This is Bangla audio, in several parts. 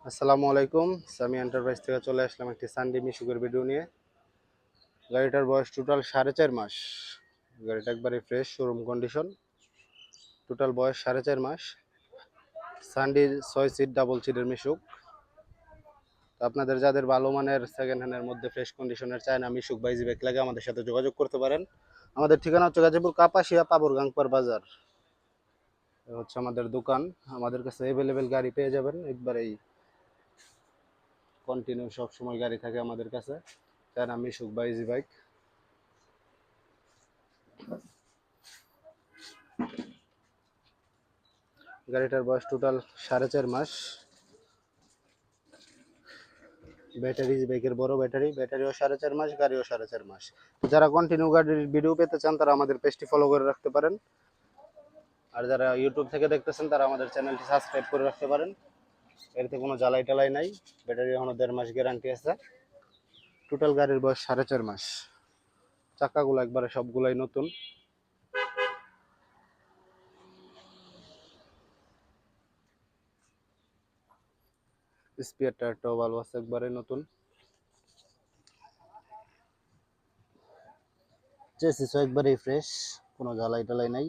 আসসালামু আলাইকুম। সামি এন্টারপ্রাইজ থেকে চলে আসলাম একটি সানডে মিশুকের ভিডিও নিয়ে। গাড়িটার বয়স টোটাল 4.5 মাস। গাড়িটা একবারে ফ্রেশ, শোরুম কন্ডিশন। টোটাল বয়স 4.5 মাস। সানডে 6 সিট ডাবল সিটের মিশুক। তো আপনাদের যাদের ভালো মানের সেকেন্ড হ্যান্ডের মধ্যে ফ্রেশ কন্ডিশনের চায় না মিশুক বা ইজিবাইক লাগে, আমাদের সাথে যোগাযোগ করতে পারেন। আমাদের ঠিকানা হচ্ছে গাজীপুর কাপাসিয়া পাবর গাংপার বাজার। এ হচ্ছে আমাদের দোকান। আমাদের কাছে অ্যাভেলেবেল গাড়ি পেয়ে যাবেন একবারেই। কন্টিনিউ সব সময় গাড়ি থাকে আমাদের কাছে। চায় না মিশুক বা ইজিবাইক। গাড়িটার বয়স টোটাল 4.5 মাস। ব্যাটারি বাইকের বড় ব্যাটারিও 4.5 মাস, গাড়িও 4.5 মাস। যারা কন্টিনিউ গাড়ির ভিডিও পেতে চান তারা আমাদের পেজটি ফলো করে রাখতে পারেন। আর যারা ইউটিউব থেকে দেখতেছেন তারা আমাদের চ্যানেলটি সাবস্ক্রাইব করে রাখতে পারেন। এতে কোনো জ্বালাই টালাই নাই। ব্যাটারি এখনো 1.5 মাস গ্যারান্টি আছে। টোটাল গাড়ির বয়স 4.5 মাস। চাকাগুলো একবারে সবগুলাই নতুন। স্পেয়ার টায়ারটাও ভালো আছে, একবারে নতুন। চেসিসও একবারেই ফ্রেশ, কোনো জ্বালাই টালাই নাই।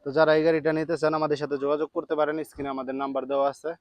তো যারা এই গাড়িটা নিতে চান আমাদের সাথে যোগাযোগ করতে পারেন। স্ক্রিনে আমাদের নাম্বার দেওয়া আছে।